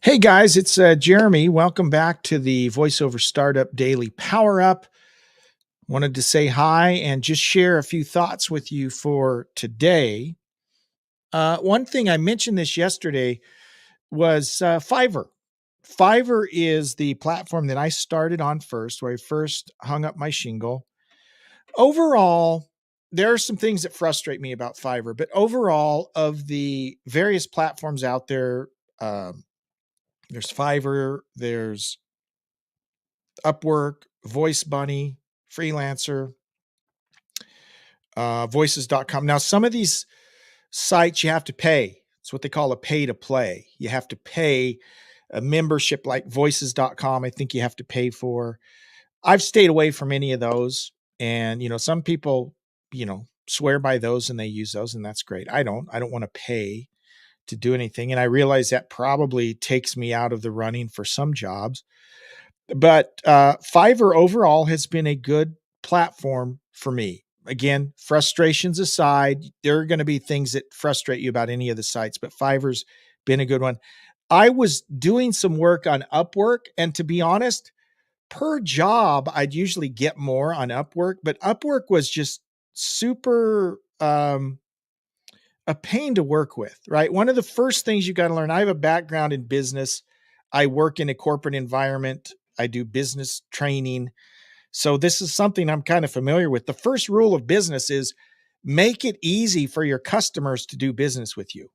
Hey guys, it's Jeremy. Welcome back to the VoiceOver Startup Daily Power Up. Wanted to say hi and just share a few thoughts with you for today. One thing I mentioned this yesterday was Fiverr. Fiverr is the platform that I started on first, where I first hung up my shingle. Overall, there are some things that frustrate me about Fiverr, but overall, of the various platforms out there, um, there's Fiverr, there's Upwork, Voice Bunny, Freelancer, voices.com. Now, some of these sites you have to pay. It's what they call a pay to play. You have to pay a membership like voices.com. I think you have to pay for. I've stayed away from any of those. And, some people, swear by those and they use those, and that's great. I don't want to pay to do anything. And I realize that probably takes me out of the running for some jobs. But Fiverr overall has been a good platform for me. Again, frustrations aside, there are going to be things that frustrate you about any of the sites, but Fiverr's been a good one. I was doing some work on Upwork, and to be honest, per job, I'd usually get more on Upwork, but Upwork was just super a pain to work with, right? One of the first things you got to learn, I have a background in business. I work in a corporate environment. I do business training. So this is something I'm kind of familiar with. The first rule of business is make it easy for your customers to do business with you.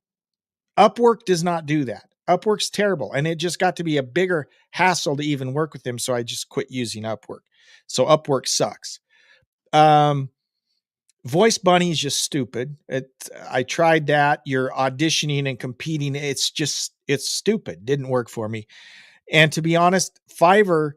Upwork does not do that. Upwork's terrible. And it just got to be a bigger hassle to even work with them. So I just quit using Upwork. So Upwork sucks. Um, Voice Bunny is just stupid. I tried that. You're auditioning and competing. It's stupid. Didn't work for me. And to be honest, Fiverr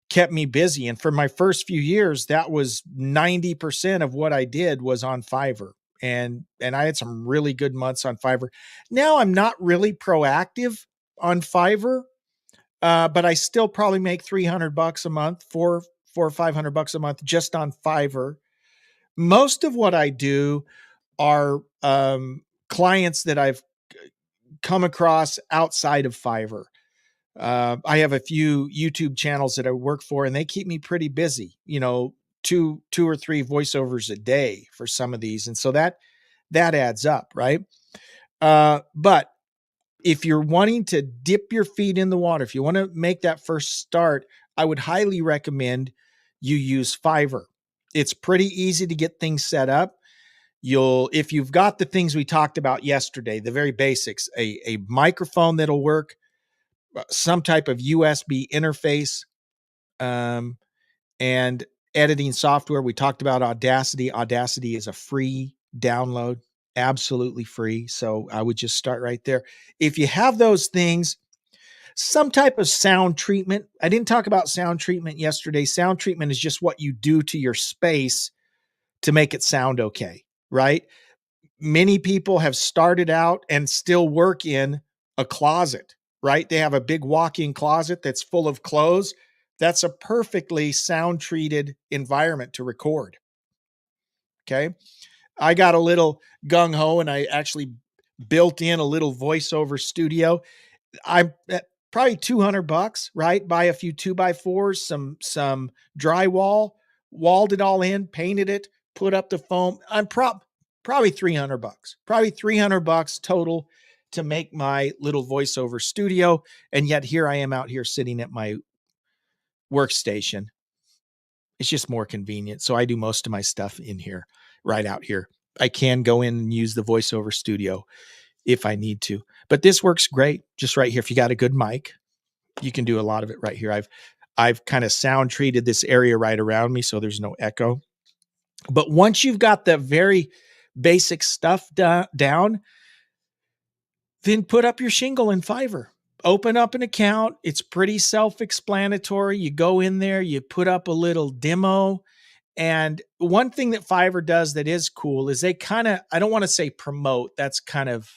kept me busy. And for my first few years, that was 90% of what I did was on Fiverr. And I had some really good months on Fiverr. Now I'm not really proactive on Fiverr, but I still probably make $300 a month, four or $500 a month just on Fiverr. Most of what I do are clients that I've come across outside of Fiverr. I have a few YouTube channels that I work for, and they keep me pretty busy. Two or three voiceovers a day for some of these, and so that adds up, right? But if you're wanting to dip your feet in the water, if you want to make that first start, I would highly recommend you use Fiverr. It's pretty easy to get things set up. If you've got the things we talked about yesterday, the very basics, a microphone that'll work, some type of USB interface, um, and editing software. We talked about Audacity. Audacity is a free download, absolutely free. So I would just start right there. If you have those things, some type of sound treatment. I didn't talk about sound treatment yesterday. Sound treatment is just what you do to your space to make it sound okay, right? Many people have started out and still work in a closet, right? They have a big walk-in closet that's full of clothes. That's a perfectly sound treated environment to record. Okay. I got a little gung ho and I actually built in a little voiceover studio. I'm at probably $200, right? Buy a few 2x4s, some drywall, walled it all in, painted it, put up the foam. Probably $300, probably $300 total to make my little voiceover studio. And yet here I am out here sitting at my workstation. It's just more convenient. So I do most of my stuff in here, right out here. I can go in and use the voiceover studio if I need to, but this works great just right here. If you got a good mic, you can do a lot of it right here. I've kind of sound treated this area right around me so there's no echo. But once you've got the very basic stuff down, then put up your shingle in Fiverr. Open up an account. It's pretty self-explanatory. You go in there, you put up a little demo. And one thing that Fiverr does that is cool is they kind of, I don't want to say promote, that's kind of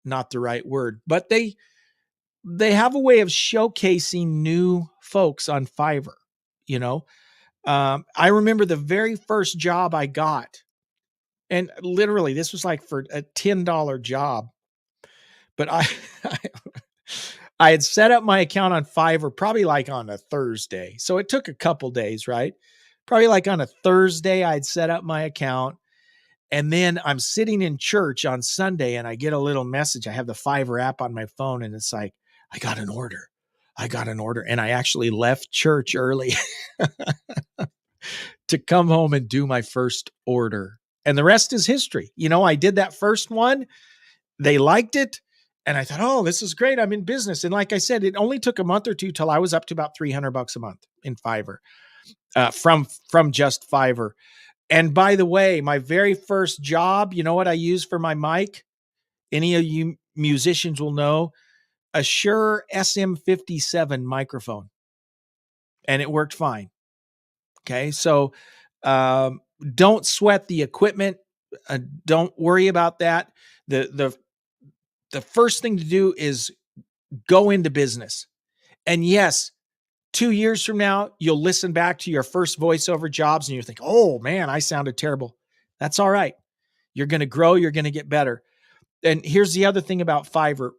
not the right word, but they have a way of showcasing new folks on Fiverr. You know, I remember the very first job I got, and literally this was like for a $10 job, but I had set up my account on Fiverr probably like on a Thursday. So it took a couple days, right? Probably like on a Thursday, I'd set up my account. And then I'm sitting in church on Sunday and I get a little message. I have the Fiverr app on my phone and it's like, I got an order. I got an order. And I actually left church early to come home and do my first order. And the rest is history. You know, I did that first one. They liked it. And I thought, oh, this is great. I'm in business. And like I said, it only took a month or two till I was up to about $300 a month in Fiverr from just Fiverr. And by the way, my very first job, you know what I used for my mic? Any of you musicians will know, a Shure SM57 microphone. And it worked fine. Okay. So don't sweat the equipment. Don't worry about that. The first thing to do is go into business. And yes, 2 years from now, you'll listen back to your first voiceover jobs and you think, oh man, I sounded terrible. That's all right. You're going to grow. You're going to get better. And here's the other thing about Fiverr.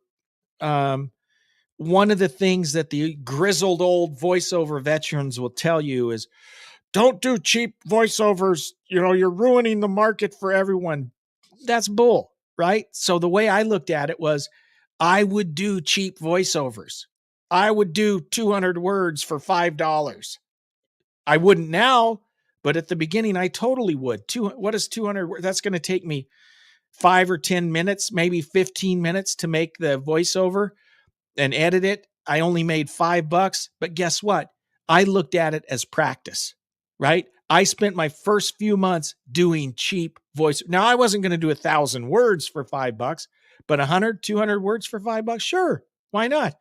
One of the things that the grizzled old voiceover veterans will tell you is, don't do cheap voiceovers. You know, you're ruining the market for everyone. That's bull, right? So the way I looked at it was, I would do cheap voiceovers. I would do 200 words for $5. I wouldn't now, but at the beginning, I totally would. What is 200 words? That's going to take me 5 or 10 minutes, maybe 15 minutes to make the voiceover and edit it. I only made $5, but guess what? I looked at it as practice, right? I spent my first few months doing cheap voice. Now I wasn't going to do 1,000 words for $5, but 100, 200 words for $5. Sure. Why not?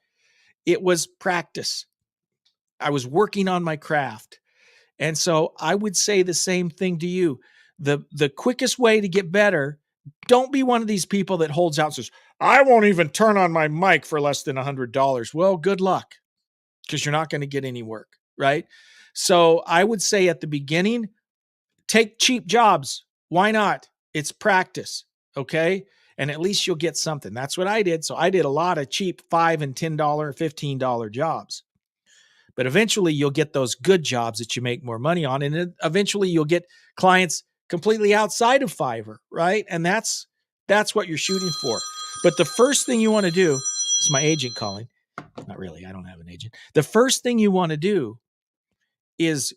It was practice. I was working on my craft. And so I would say the same thing to you. The quickest way to get better, don't be one of these people that holds out and says, I won't even turn on my mic for less than $100. Well, good luck, because you're not going to get any work, right? So I would say at the beginning, take cheap jobs. Why not? It's practice, okay? And at least you'll get something. That's what I did. So I did a lot of cheap $5 and $10, $15 jobs. But eventually you'll get those good jobs that you make more money on. And then eventually you'll get clients completely outside of Fiverr, right? And that's what you're shooting for. But the first thing you want to do, it's my agent calling. Not really, I don't have an agent. The first thing you want to do is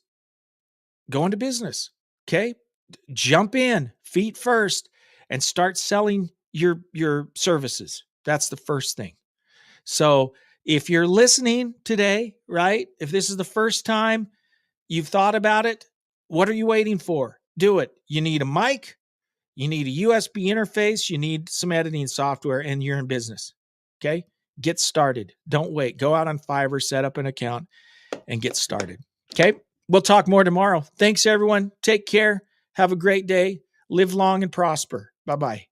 go into business, okay? Jump in feet first and start selling your services. That's the first thing. So if you're listening today, right? If this is the first time you've thought about it, what are you waiting for? Do it. You need a mic, you need a USB interface, you need some editing software, and you're in business. Okay? Get started. Don't wait. Go out on Fiverr, set up an account, and get started. Okay? We'll talk more tomorrow. Thanks, everyone. Take care. Have a great day. Live long and prosper. Bye-bye.